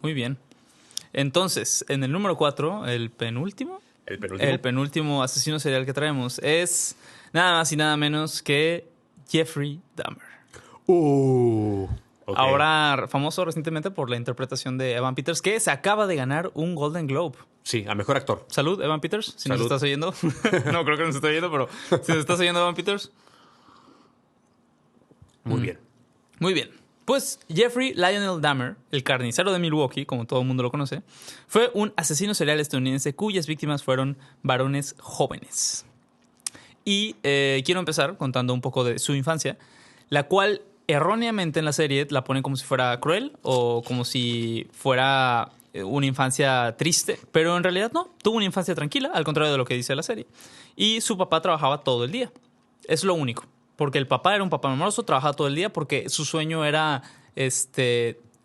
Muy bien. Entonces, en el número 4, el penúltimo asesino serial que traemos es nada más y nada menos que Jeffrey Dahmer. Okay. Ahora famoso recientemente por la interpretación de Evan Peters, que se acaba de ganar un Golden Globe. Sí, a mejor actor. Salud, Evan Peters, si Salud. nos estás oyendo. No, creo que nos está oyendo, pero si nos estás oyendo, Evan Peters. Muy bien. Muy bien. Pues Jeffrey Lionel Dahmer, el carnicero de Milwaukee, como todo el mundo lo conoce, fue un asesino serial estadounidense cuyas víctimas fueron varones jóvenes. Y quiero empezar contando un poco de su infancia, la cual erróneamente en la serie la ponen como si fuera cruel o como si fuera una infancia triste, pero en realidad no, tuvo una infancia tranquila, al contrario de lo que dice la serie. Y su papá trabajaba todo el día, es lo único. Porque el papá era un papá amoroso, trabajaba todo el día porque su sueño era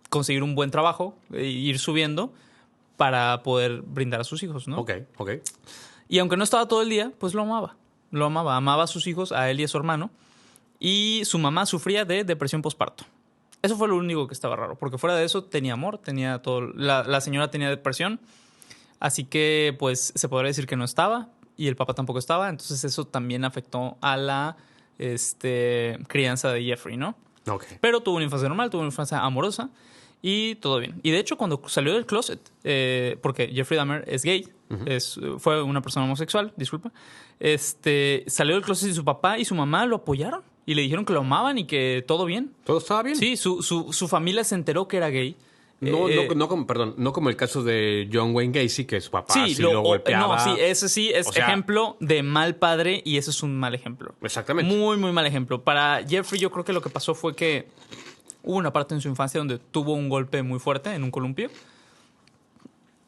conseguir un buen trabajo, ir subiendo para poder brindar a sus hijos, ¿no? Ok. Y aunque no estaba todo el día, pues lo amaba. Amaba a sus hijos, a él y a su hermano. Y su mamá sufría de depresión postparto. Eso fue lo único que estaba raro, porque fuera de eso tenía amor, tenía todo. La señora tenía depresión, así que pues se podría decir que no estaba y el papá tampoco estaba. Entonces eso también afectó a la crianza de Jeffrey, ¿no? Okay. Pero tuvo una infancia normal, tuvo una infancia amorosa y todo bien. Y de hecho, cuando salió del closet, porque Jeffrey Dahmer es gay, fue una persona homosexual, disculpa, salió del closet y su papá y su mamá lo apoyaron y le dijeron que lo amaban y que todo bien. ¿Todo estaba bien? Sí, su familia se enteró que era gay. No como el caso de John Wayne Gacy, que su papá sí lo golpeaba. No, sí, ese sí es ejemplo de mal padre y ese es un mal ejemplo. Exactamente. Muy, muy mal ejemplo. Para Jeffrey yo creo que lo que pasó fue que hubo una parte en su infancia donde tuvo un golpe muy fuerte en un columpio.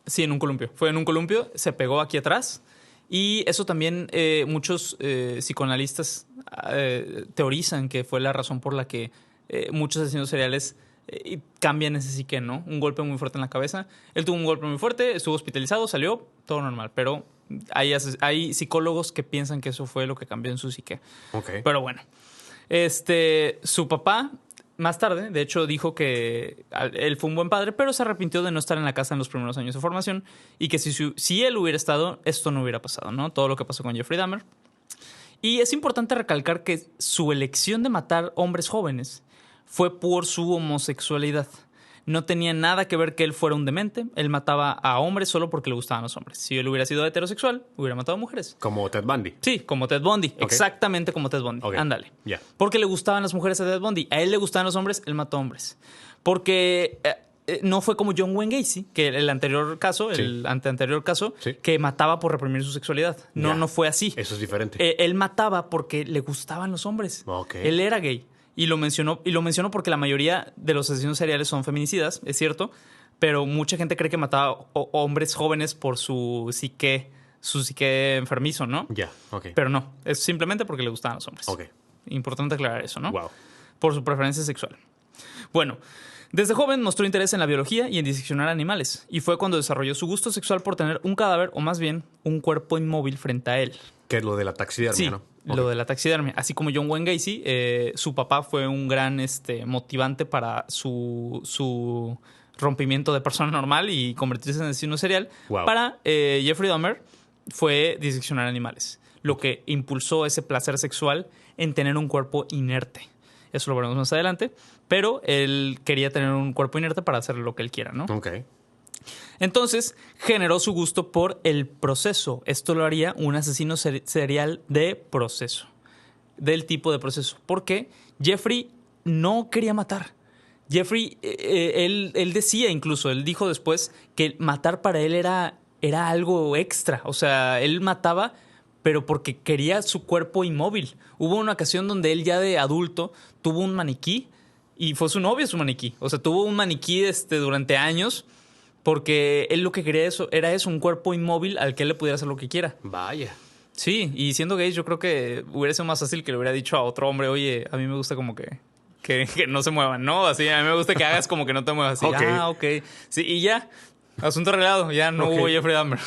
Sí, en un columpio. Fue en un columpio, se pegó aquí atrás y eso también muchos psicoanalistas teorizan que fue la razón por la que muchos asesinos seriales cambian ese psique, ¿no? Un golpe muy fuerte en la cabeza. Él tuvo un golpe muy fuerte, estuvo hospitalizado, salió, todo normal. Pero hay psicólogos que piensan que eso fue lo que cambió en su psique. Okay. Pero bueno, su papá, más tarde, de hecho, dijo que él fue un buen padre, pero se arrepintió de no estar en la casa en los primeros años de formación y que si él hubiera estado, esto no hubiera pasado, ¿no? Todo lo que pasó con Jeffrey Dahmer. Y es importante recalcar que su elección de matar hombres jóvenes fue por su homosexualidad. No tenía nada que ver que él fuera un demente. Él mataba a hombres solo porque le gustaban los hombres. Si él hubiera sido heterosexual, hubiera matado a mujeres. Como Ted Bundy. Sí, como Ted Bundy. Okay. Exactamente como Ted Bundy. Okay. Ándale. Yeah. Porque le gustaban las mujeres a Ted Bundy. A él le gustaban los hombres, él mató hombres. Porque no fue como John Wayne Gacy, que el anterior caso, sí. el anteanterior caso, sí. que mataba por reprimir su sexualidad. No, no fue así. Eso es diferente. Él mataba porque le gustaban los hombres. Okay. Él era gay. Y lo mencionó porque la mayoría de los asesinos seriales son feminicidas, es cierto, pero mucha gente cree que mataba hombres jóvenes por su psique enfermizo, ¿no? Ya, ok. Pero no, es simplemente porque le gustaban los hombres. Ok. Importante aclarar eso, ¿no? Wow. Por su preferencia sexual. Bueno, desde joven mostró interés en la biología y en diseccionar animales, y fue cuando desarrolló su gusto sexual por tener un cadáver, o más bien, un cuerpo inmóvil frente a él. Que es lo de la taxidermia, sí, ¿no? Lo de la taxidermia. Así como John Wayne Gacy, su papá fue un gran motivante para su rompimiento de persona normal y convertirse en asesino serial. Wow. Para Jeffrey Dahmer fue diseccionar animales, lo que impulsó ese placer sexual en tener un cuerpo inerte. Eso lo veremos más adelante. Pero él quería tener un cuerpo inerte para hacer lo que él quiera, ¿no? Ok. Entonces, generó su gusto por el proceso. Esto lo haría un asesino serial de proceso. Del tipo de proceso. Porque Jeffrey no quería matar. Jeffrey, él decía incluso, él dijo después que matar para él era algo extra. O sea, él mataba, pero porque quería su cuerpo inmóvil. Hubo una ocasión donde él ya de adulto tuvo un maniquí y fue su novia su maniquí. O sea, tuvo un maniquí durante años. Porque él lo que quería era un cuerpo inmóvil al que él le pudiera hacer lo que quiera. Vaya. Sí, y siendo gay yo creo que hubiera sido más fácil que le hubiera dicho a otro hombre, oye, a mí me gusta como que no se muevan, ¿no? Así, a mí me gusta que hagas como que no te muevas. Así, okay. Ok. Sí, y ya, asunto arreglado, ya no hubo Jeffrey Dahmer.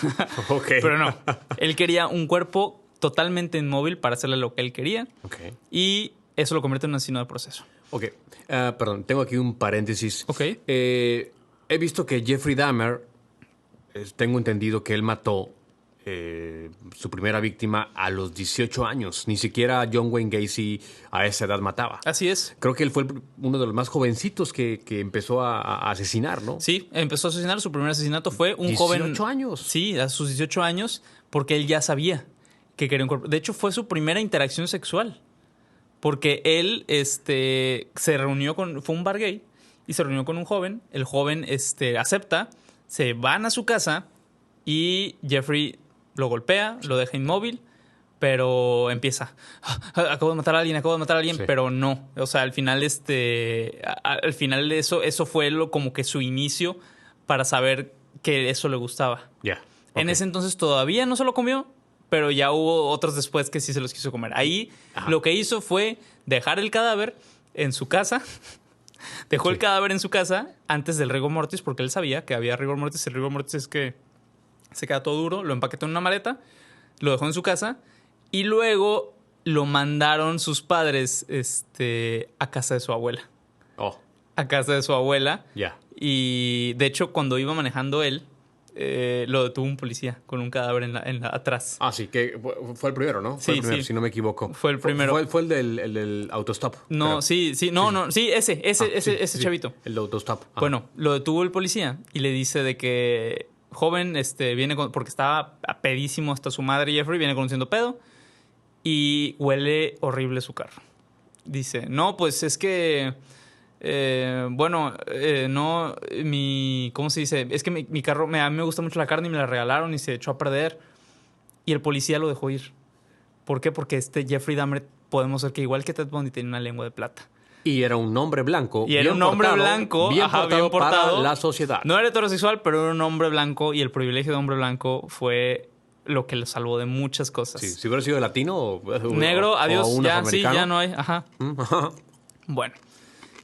Okay. Pero no, él quería un cuerpo totalmente inmóvil para hacerle lo que él quería. Okay. Y eso lo convierte en un asesino de proceso. Ok, perdón, tengo aquí un paréntesis. Ok. he visto que Jeffrey Dahmer, tengo entendido que él mató su primera víctima a los 18 años. Ni siquiera John Wayne Gacy a esa edad mataba. Así es. Creo que él fue uno de los más jovencitos que empezó a asesinar, ¿no? Sí, empezó a asesinar. Su primer asesinato fue un 18 joven... 18 años. Sí, a sus 18 años, porque él ya sabía que quería un cuerpo. De hecho, fue su primera interacción sexual. Porque él se reunió con... Fue un bar gay y se reunió con un joven. El joven acepta, se van a su casa y Jeffrey lo golpea, lo deja inmóvil, pero empieza. Acabo de matar a alguien, Sí. pero no. O sea, al final, al final eso fue como que su inicio para saber que eso le gustaba. Ya. En Ok. ese entonces todavía no se lo comió, pero ya hubo otros después que sí se los quiso comer. Ahí lo que hizo fue dejar el cadáver en su casa. Dejó el cadáver en su casa antes del rigor mortis, porque él sabía que había rigor mortis. El rigor mortis es que se queda todo duro, lo empaquetó en una maleta, lo dejó en su casa y luego lo mandaron sus padres a casa de su abuela. Oh, A casa de su abuela. ya. Y de hecho, cuando iba manejando él, lo detuvo un policía con un cadáver atrás. Ah, sí, que fue el primero, ¿no? Sí, Fue el primero, sí. si no me equivoco. Fue el primero. Fue el del autostop. No, creo. sí, ese Sí, chavito. El de autostop. Ah. Bueno, lo detuvo el policía y le dice de que joven, porque estaba pedísimo hasta su madre Jeffrey, viene conduciendo pedo y huele horrible su carro. Dice, no, pues es que, no, ¿cómo se dice? Es que mi carro, a mí me gusta mucho la carne y me la regalaron y se echó a perder. Y el policía lo dejó ir. ¿Por qué? Porque Jeffrey Dahmer, podemos ver que igual que Ted Bundy, tiene una lengua de plata. Y era un hombre blanco. Y era bien un hombre portado, blanco, bien ajá, portado bien portado. para la sociedad. No era heterosexual, pero era un hombre blanco y el privilegio de hombre blanco fue lo que lo salvó de muchas cosas. Sí, si hubiera sido latino o Negro, adiós, un ya, sí, afroamericano. ya no hay, ajá. Ajá. Bueno.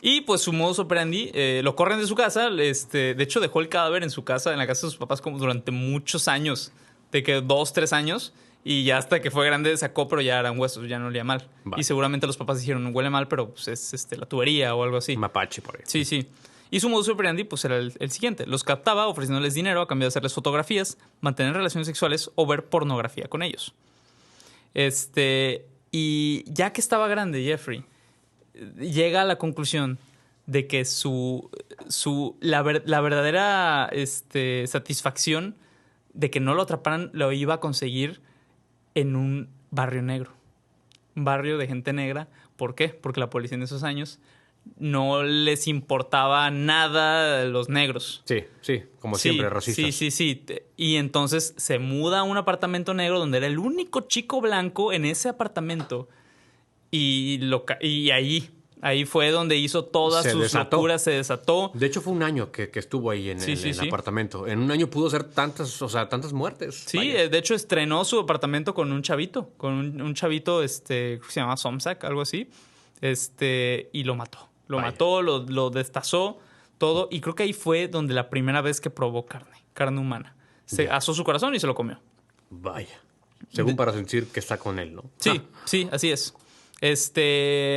Y pues su modus operandi, lo corren de su casa, de hecho dejó el cadáver en su casa, en la casa de sus papás como durante muchos años, de que 2, 3 años, y ya hasta que fue grande sacó, pero ya eran huesos, ya no olía mal. Vale. Y seguramente los papás dijeron, huele mal, pero pues es la tubería o algo así. Mapache por ahí. Sí, sí. Y su modus operandi pues era el siguiente. Los captaba ofreciéndoles dinero a cambio de hacerles fotografías, mantener relaciones sexuales o ver pornografía con ellos. Y ya que estaba grande Jeffrey, llega a la conclusión de que la verdadera satisfacción de que no lo atraparan lo iba a conseguir en un barrio negro. Un barrio de gente negra. ¿Por qué? Porque la policía en esos años no les importaba nada los negros. Sí, sí, como siempre, racistas. Sí. Y entonces se muda a un apartamento negro donde era el único chico blanco en ese apartamento. Y ahí fue donde hizo todas sus locuras, se desató. De hecho, fue un año que estuvo ahí en el apartamento. En un año pudo hacer tantas muertes. Sí, Vaya. de hecho estrenó su apartamento con un chavito, un chavito que se llama Somsack, algo así, y lo mató. Lo Vaya. mató, lo destazó, todo, y creo que ahí fue donde la primera vez que probó carne humana. Se asó su corazón y se lo comió. Vaya. Según para sentir que está con él, ¿no? Sí, sí, así es.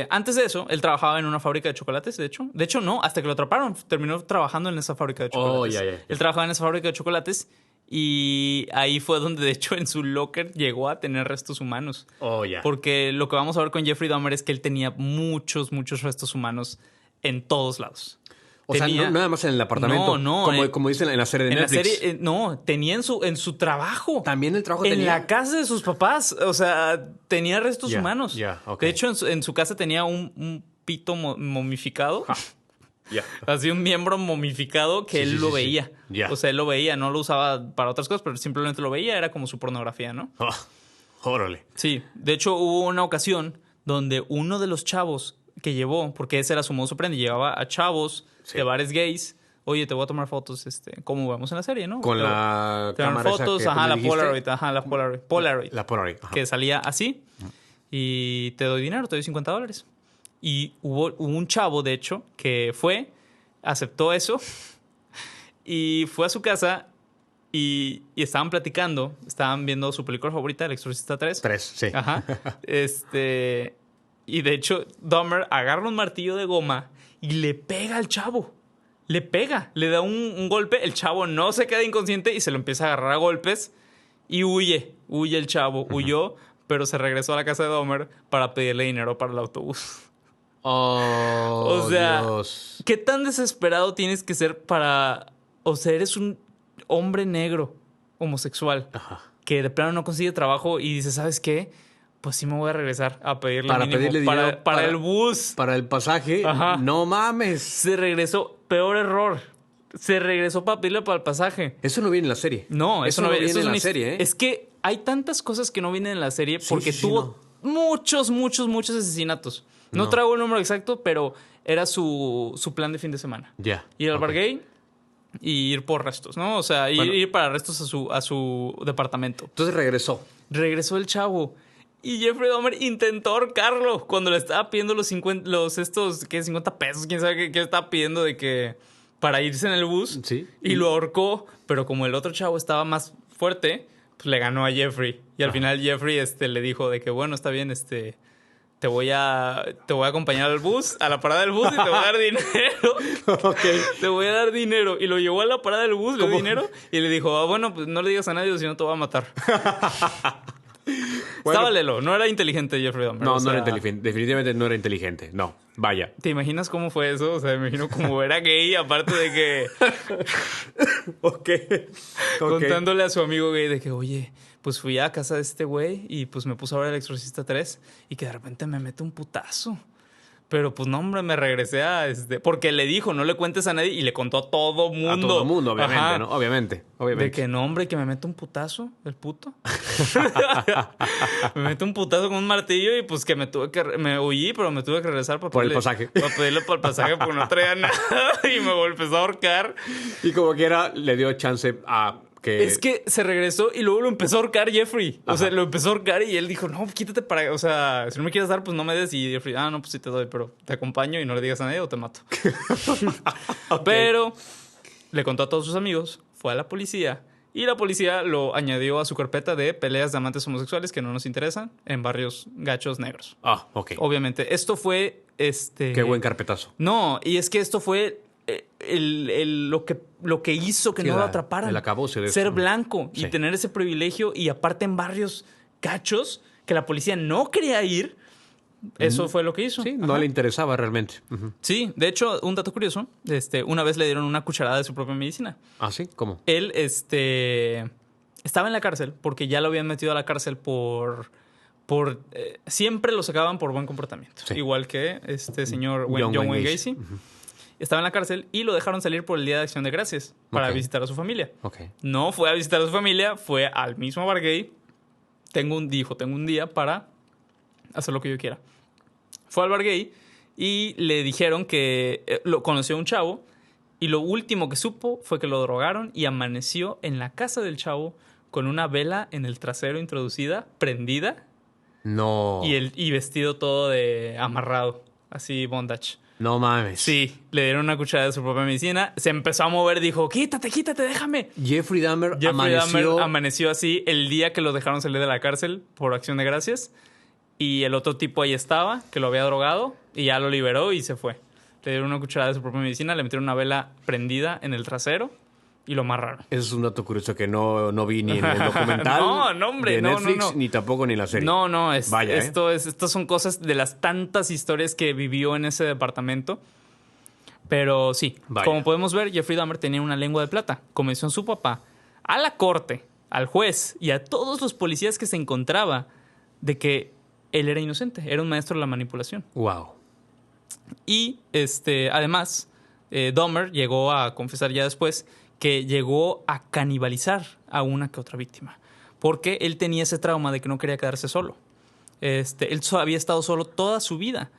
Antes de eso, él trabajaba en una fábrica de chocolates, de hecho. De hecho, no, hasta que lo atraparon. Terminó trabajando en esa fábrica de chocolates. Ya. Él trabajaba en esa fábrica de chocolates y ahí fue donde, de hecho, en su locker llegó a tener restos humanos. Oh, ya. Porque lo que vamos a ver con Jeffrey Dahmer es que él tenía muchos restos humanos en todos lados. O sea, no, nada más en el apartamento. No, como dicen en la serie de Netflix. La serie, tenía en su trabajo. También el trabajo en tenía. la casa de sus papás. O sea, tenía restos humanos. Ok. De hecho, en su casa tenía un pito momificado. Ya. Así un miembro momificado que él lo veía. Ya. O sea, él lo veía, no lo usaba para otras cosas, pero simplemente lo veía, era como su pornografía, ¿no? Órale. Sí, de hecho hubo una ocasión donde uno de los chavos que llevó, porque ese era su modus operandi, llevaba a chavos de bares gays. Oye, te voy a tomar fotos, como vemos en la serie, ¿no? Con la cámara fotos, esa que la dijiste. Polaroid, la Polaroid. La Polaroid. Ajá. Que salía así y te doy dinero, te doy $50. Y hubo un chavo, de hecho, que aceptó eso y fue a su casa y estaban platicando, estaban viendo su película favorita, El Exorcista 3. 3, sí. Ajá. Y de hecho, Dahmer agarra un martillo de goma y le pega al chavo. le pega, le da un golpe, el chavo no se queda inconsciente y se lo empieza a agarrar a golpes y huye el chavo, huyó, pero se regresó a la casa de Dahmer para pedirle dinero para el autobús. Oh, O sea, Dios. ¿qué tan desesperado tienes que ser para... O sea, eres un hombre negro, homosexual, Ajá. que de plano no consigue trabajo y dice, ¿sabes qué? Pues sí me voy a regresar a pedirle Para mínimo pedirle dinero para el bus. Para el pasaje. Ajá. No mames. Se regresó, peor error. Se regresó para pedirle para el pasaje. Eso no viene en la serie. No, eso no viene eso es en la una serie, ¿eh? Es que hay tantas cosas que no vienen en la serie Sí, porque sí, sí, tuvo muchos asesinatos. No No. traigo el número exacto, pero era su plan de fin de semana. Ya. Ir al Ok. bar gay y ir por restos, ¿no? O sea, Bueno. ir para restos a su departamento. Entonces regresó. Regresó el chavo. Y Jeffrey Dahmer intentó ahorcarlo cuando le estaba pidiendo los 50 pesos, quién sabe qué estaba pidiendo de que para irse en el bus. Sí. Y lo ahorcó, pero como el otro chavo estaba más fuerte, pues le ganó a Jeffrey. Y al final Jeffrey le dijo de que bueno, está bien, te voy a acompañar al bus, a la parada del bus y te voy a dar dinero. Ok. Te voy a dar dinero. Y lo llevó a la parada del bus, le dio dinero y le dijo, bueno, pues no le digas a nadie, si no te voy a matar. Bueno. Estaba lelo, no era inteligente Jeffrey Dahmer. No, o no era sea, inteligente. Definitivamente no era inteligente. No. Vaya. ¿Te imaginas cómo fue eso? O sea, me imagino cómo era gay, aparte de que Ok. contándole a su amigo gay de que, oye, pues fui a casa de este güey y pues me puse a ver El Exorcista 3 y que de repente me mete un putazo. Pero pues no, hombre, me regresé a porque le dijo, no le cuentes a nadie y le contó a todo mundo. A todo el mundo, obviamente, Ajá. ¿no? Obviamente. De que no, hombre, que me mete un putazo, el puto. Me mete un putazo con un martillo y pues que me huí, pero me tuve que regresar para Por el pedirle- pasaje. Para pedirle por el pasaje porque no traía nada y me empezó a ahorcar. Y como quiera, le dio chance a que... Es que se regresó y luego lo empezó a ahorcar Jeffrey. O sea, lo empezó a ahorcar y él dijo, no, quítate para... O sea, si no me quieres dar, pues no me des. Y Jeffrey, no, pues sí te doy, pero te acompaño y no le digas a nadie o te mato. Ok. Pero le contó a todos sus amigos, fue a la policía y la policía lo añadió a su carpeta de peleas de amantes homosexuales que no nos interesan en barrios gachos negros. Ah, ok. Obviamente, esto fue Qué buen carpetazo. No, y es que esto fue lo que hizo que Sí, no lo la- atraparan. el acabose de Ser esto. blanco y Sí. tener ese privilegio y aparte en barrios gachos que la policía no quería ir. Eso fue lo que hizo. Sí, no Ajá. le interesaba realmente. Ujú. Sí, de hecho, un dato curioso, una vez le dieron una cucharada de su propia medicina. ¿Ah, sí? ¿Cómo? Él, estaba en la cárcel porque ya lo habían metido a la cárcel por siempre lo sacaban por buen comportamiento. Sí. Igual que este señor John Wayne Gacy. Estaba en la cárcel y lo dejaron salir por el Día de Acción de Gracias para Ok. visitar a su familia. Ok. No fue a visitar a su familia, fue al mismo bar gay. Tengo un día para hacer lo que yo quiera. Fue al bar gay y le dijeron que lo conoció a un chavo y lo último que supo fue que lo drogaron y amaneció en la casa del chavo con una vela en el trasero introducida, prendida No. y vestido todo de amarrado, así bondage. No mames. Sí, le dieron una cucharada de su propia medicina, se empezó a mover, dijo, quítate, déjame. Jeffrey Dahmer Jeffrey amaneció... Dahmer amaneció así el día que lo dejaron salir de la cárcel por acción de gracias. Y el otro tipo ahí estaba, que lo había drogado, y ya lo liberó y se fue. Le dieron una cucharada de su propia medicina, le metieron una vela prendida en el trasero y lo amarraron. Ese es un dato curioso que no vi ni en el documental No, hombre, de no, Netflix, no. ni tampoco ni en la serie. No, Vaya, estas son cosas de las tantas historias que vivió en ese departamento. Pero sí, Vaya. como podemos ver, Jeffrey Dahmer tenía una lengua de plata. Convenció a su papá, a la corte, al juez y a todos los policías que se encontraba de que él era inocente, era un maestro de la manipulación. Wow. Y además, Dahmer llegó a confesar ya después que llegó a canibalizar a una que otra víctima. Porque él tenía ese trauma de que no quería quedarse solo. Él había estado solo toda su vida.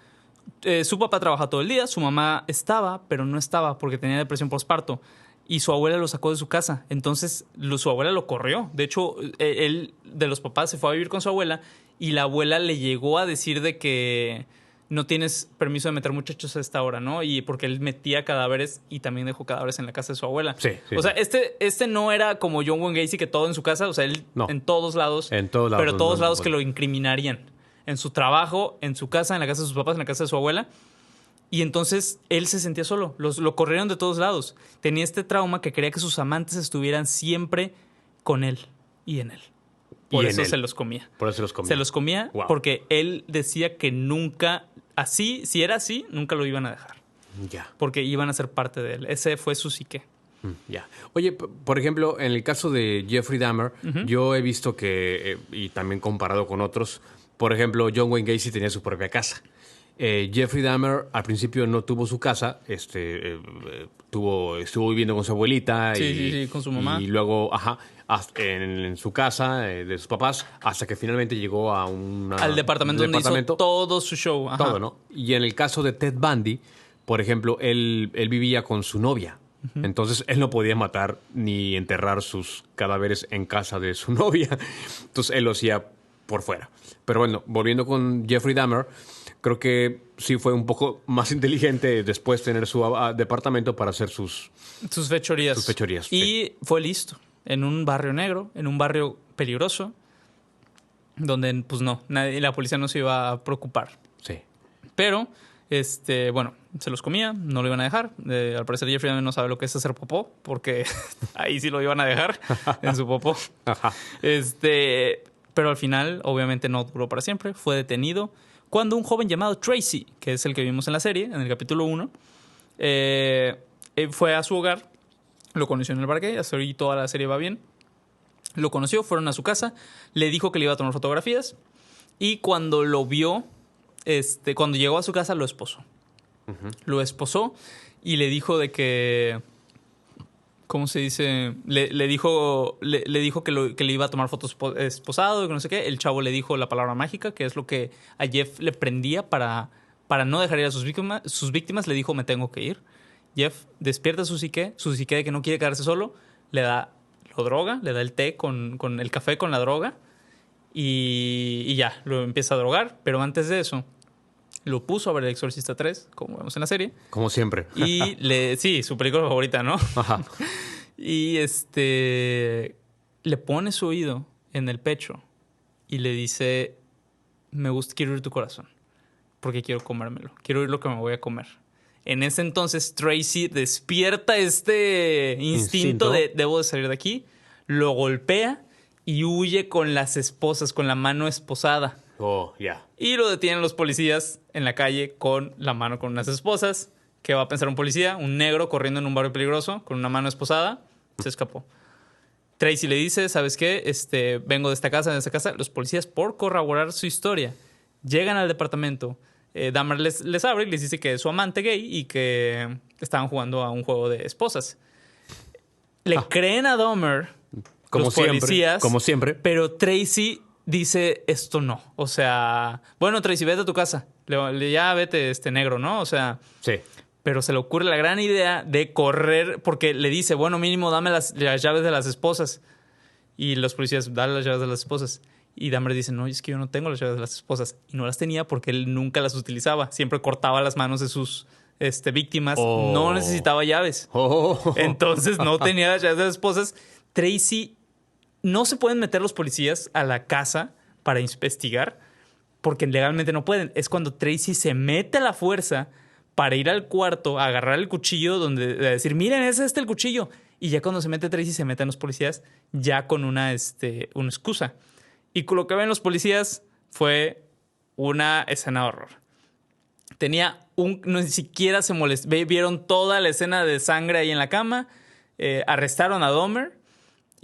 Su papá trabajaba todo el día, su mamá estaba, pero no estaba porque tenía depresión postparto. Y su abuela lo sacó de su casa. Entonces, su abuela lo corrió. De hecho, él de los papás se fue a vivir con su abuela y la abuela le llegó a decir de que no tienes permiso de meter muchachos a esta hora, ¿no? Y porque él metía cadáveres y también dejó cadáveres en la casa de su abuela. Sí, sí. O sea, este no era como John Wayne Gacy, que todo en su casa, o sea, él No. en todos lados. En todos lados. Pero todos lados bueno. que lo incriminarían. En su trabajo, en su casa, en la casa de sus papás, en la casa de su abuela. Y entonces él se sentía solo. Lo corrieron de todos lados. Tenía este trauma que quería que sus amantes estuvieran siempre con él y en él. Por eso se los comía. Por eso se los comía. Se los comía porque él decía que nunca, así, si era así, nunca lo iban a dejar. Ya. Porque iban a ser parte de él. Ese fue su psique. Ya. Oye, por ejemplo, en el caso de Jeffrey Dahmer, yo he visto que, y también comparado con otros, por ejemplo, John Wayne Gacy tenía su propia casa. Jeffrey Dahmer al principio no tuvo su casa, estuvo viviendo con su abuelita sí, con su mamá. Y luego, en su casa de sus papás, hasta que finalmente llegó a al departamento donde hizo todo su show. Ajá. Todo, ¿no? Y en el caso de Ted Bundy, por ejemplo, él vivía con su novia. Entonces, él no podía matar ni enterrar sus cadáveres en casa de su novia. Entonces, él lo hacía por fuera. Pero bueno, volviendo con Jeffrey Dahmer, creo que sí fue un poco más inteligente después tener su departamento para hacer sus fechorías. Sus fechorías. Y fue listo. En un barrio negro, en un barrio peligroso, donde, pues no, la policía no se iba a preocupar. Sí. Pero, bueno, se los comía, no lo iban a dejar. Al parecer Jeffrey Dahmer no sabe lo que es hacer popó, porque ahí sí lo iban a dejar, en su popó. Ajá. Pero al final, obviamente, no duró para siempre. Fue detenido cuando un joven llamado Tracy, que es el que vimos en la serie, en el capítulo 1, fue a su hogar, lo conoció en el parque, hasta ahí toda la serie va bien. Lo conoció, fueron a su casa, le dijo que le iba a tomar fotografías y cuando lo vio, cuando llegó a su casa, lo esposó. Lo esposó y le dijo de que... ¿Cómo se dice? Le dijo que le iba a tomar fotos esposado, que no sé qué. El chavo le dijo la palabra mágica, que es lo que a Jeff le prendía para no dejar ir a sus víctimas. Le dijo, me tengo que ir. Jeff despierta su psique de que no quiere quedarse solo. Lo droga, le da el té con el café con la droga. Y ya, lo empieza a drogar. Pero antes de eso, lo puso a ver El Exorcista 3, como vemos en la serie. Como siempre. Y sí, su película favorita, ¿no? Ajá. Y le pone su oído en el pecho y le dice, quiero oír tu corazón, porque quiero comérmelo. Quiero oír lo que me voy a comer. En ese entonces, Tracy despierta este instinto de debo de salir de aquí, lo golpea y huye con las esposas, con la mano esposada. Oh, ya. Yeah. Y lo detienen los policías en la calle con la mano con unas esposas. ¿Qué va a pensar un policía? Un negro corriendo en un barrio peligroso con una mano esposada. Se escapó. Tracy le dice, ¿sabes qué? Vengo de esta casa. Los policías, por corroborar su historia, llegan al departamento. Dahmer les abre y les dice que es su amante gay y que estaban jugando a un juego de esposas. Le creen a Dahmer los policías. Como siempre. Pero Tracy dice, esto no. O sea, bueno, Tracy, vete a tu casa. Ya vete, negro, ¿no? O sea... Sí. Pero se le ocurre la gran idea de correr porque le dice, bueno, mínimo dame las llaves de las esposas. Y los policías, dale las llaves de las esposas. Y Dahmer dice, no, es que yo no tengo las llaves de las esposas. Y no las tenía porque él nunca las utilizaba. Siempre cortaba las manos de sus víctimas. Oh. No necesitaba llaves. Oh. Entonces no tenía las llaves de las esposas. Tracy... No se pueden meter los policías a la casa para investigar porque legalmente no pueden. Es cuando Tracy se mete a la fuerza para ir al cuarto, a agarrar el cuchillo, de decir, miren, es el cuchillo. Y ya cuando se mete Tracy, se meten los policías ya con una excusa. Y con lo que ven los policías fue una escena de horror. Ni siquiera se molestó. Vieron toda la escena de sangre ahí en la cama. Arrestaron a Dahmer.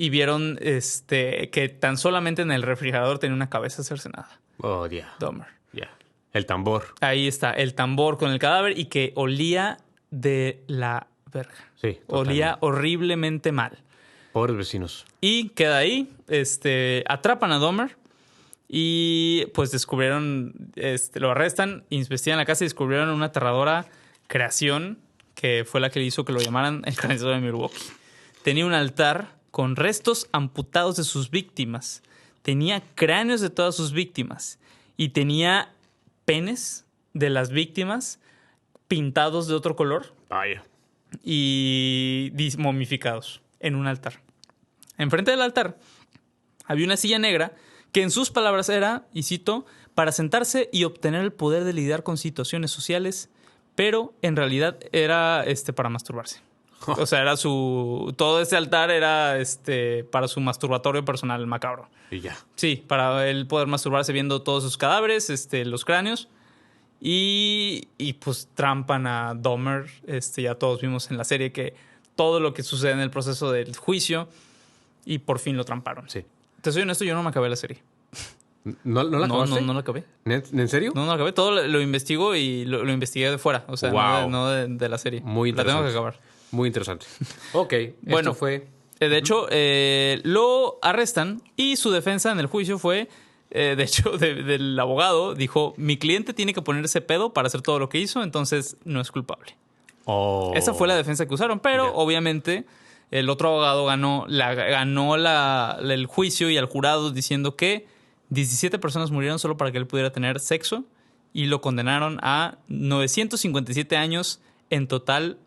Y vieron que tan solamente en el refrigerador tenía una cabeza cercenada. Oh, ya. Yeah. Dahmer. Ya. Yeah. El tambor. Ahí está, el tambor con el cadáver y que olía de la verga. Sí, totalmente. Olía horriblemente mal. Pobres vecinos. Y queda ahí. Atrapan a Dahmer y pues descubrieron, lo arrestan, investigan la casa y descubrieron una aterradora creación que fue la que le hizo que lo llamaran el carnicero de Milwaukee. Tenía un altar con restos amputados de sus víctimas. Tenía cráneos de todas sus víctimas. Y tenía penes de las víctimas pintados de otro color. Vaya. Y momificados en un altar. Enfrente del altar había una silla negra que en sus palabras era, y cito, para sentarse y obtener el poder de lidiar con situaciones sociales pero en realidad era para masturbarse. O sea, era todo ese altar era para su masturbatorio personal macabro. Y ya. Sí, para él poder masturbarse viendo todos sus cadáveres, los cráneos. Y pues trampan a Dahmer. Ya todos vimos en la serie que todo lo que sucede en el proceso del juicio. Y por fin lo tramparon. Sí. Te soy honesto, yo no me acabé la serie. ¿No la acabaste? No la acabé. ¿En serio? No la acabé. Todo lo investigo y lo investigué de fuera. O sea, Wow. no de la serie. Muy La tengo interesante. que acabar. Muy interesante. Ok. Bueno, esto fue... De hecho, lo arrestan y su defensa en el juicio fue, de hecho, del abogado, dijo, mi cliente tiene que ponerse pedo para hacer todo lo que hizo, entonces no es culpable. Oh. Esa fue la defensa que usaron, pero Ya. obviamente el otro abogado ganó el juicio y al jurado diciendo que 17 personas murieron solo para que él pudiera tener sexo y lo condenaron a 957 años en total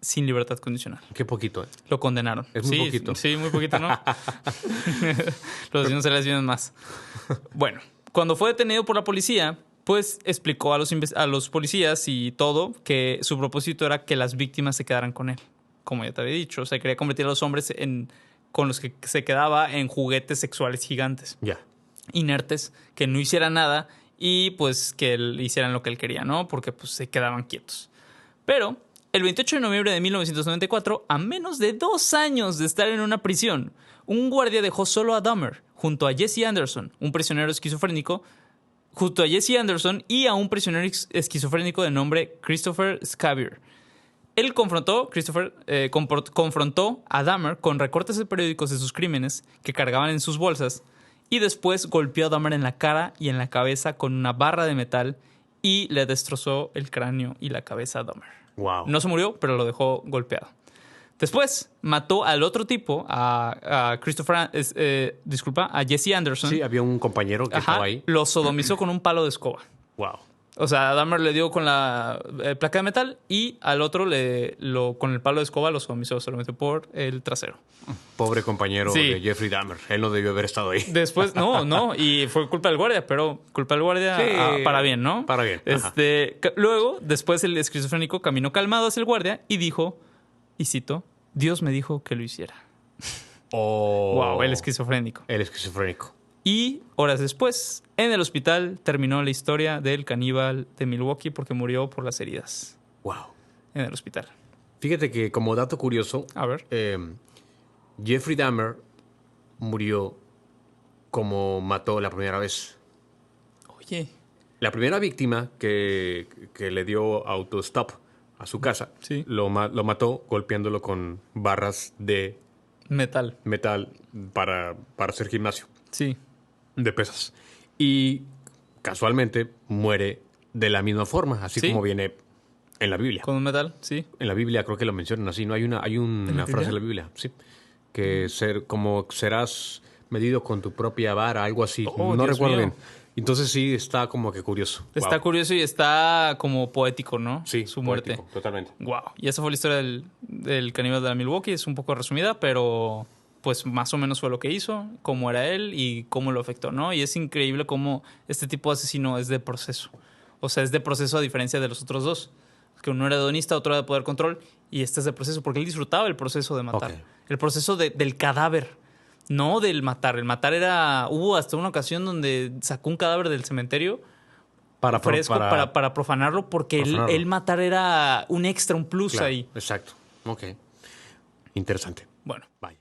sin libertad condicional. Qué poquito, ¿eh? Lo condenaron. Es muy poquito. Sí, muy poquito, ¿no? Los asesinos seriales vienen más. Bueno, cuando fue detenido por la policía, pues explicó a los policías y todo que su propósito era que las víctimas se quedaran con él. Como ya te había dicho. O sea, quería convertir a los hombres con los que se quedaba en juguetes sexuales gigantes. Ya. Inertes, que no hicieran nada y pues que hicieran lo que él quería, ¿no? Porque pues se quedaban quietos. Pero el 28 de noviembre de 1994, a menos de 2 años de estar en una prisión, un guardia dejó solo a Dahmer junto a Jesse Anderson, un prisionero esquizofrénico, junto a Jesse Anderson y a un prisionero esquizofrénico de nombre Christopher Scabier. Él confrontó a Dahmer con recortes de periódicos de sus crímenes que cargaban en sus bolsas y después golpeó a Dahmer en la cara y en la cabeza con una barra de metal y le destrozó el cráneo y la cabeza a Dahmer. Wow. No se murió, pero lo dejó golpeado. Después mató al otro tipo, a Jesse Anderson. Sí, había un compañero que estaba ahí. Lo sodomizó con un palo de escoba. Wow. O sea, a Dahmer le dio con la placa de metal y al otro con el palo de escoba lo sodomizó, se lo metió por el trasero. Pobre compañero Sí. de Jeffrey Dahmer. Él no debió haber estado ahí. Después, no, y fue culpa del guardia, pero culpa del guardia Sí, para bien, ¿no? para bien, ajá. Luego, después el esquizofrénico caminó calmado hacia el guardia y dijo, y cito, Dios me dijo que lo hiciera. Oh. Wow, el esquizofrénico. El esquizofrénico. Y horas después, en el hospital, terminó la historia del caníbal de Milwaukee porque murió por las heridas Wow. en el hospital. Fíjate que como dato curioso, A ver. Jeffrey Dahmer murió como mató la primera vez. Oye, La primera víctima que le dio autostop a su casa, Sí. lo mató golpeándolo con barras de metal. metal para hacer gimnasio Sí. de pesas. Y casualmente muere de la misma forma, así Sí. como viene en la Biblia. Con un metal, sí. En la Biblia creo que lo mencionan así, ¿no? Hay una la frase Biblia? en la Biblia, sí. Que como serás medido con tu propia vara, algo así. Oh, no Dios recuerdo mío. bien. Entonces sí está como que curioso. Está Wow. curioso y está como poético, ¿no? Sí, Su muerte. poético, totalmente. Wow. Y esa fue la historia del caníbal de la Milwaukee. Es un poco resumida, pero pues más o menos fue lo que hizo, cómo era él y cómo lo afectó, ¿no? Y es increíble cómo este tipo de asesino es de proceso. O sea, es de proceso a diferencia de los otros dos. Que uno era hedonista, otro era de poder control. Y este es de proceso, porque él disfrutaba el proceso de matar. Ok. El proceso del cadáver. No del matar. El matar era... Hubo hasta una ocasión donde sacó un cadáver del cementerio fresco para profanarlo, porque profanarlo. el matar era un extra, un plus Claro, ahí. exacto. Ok. Interesante. Bueno. Vaya.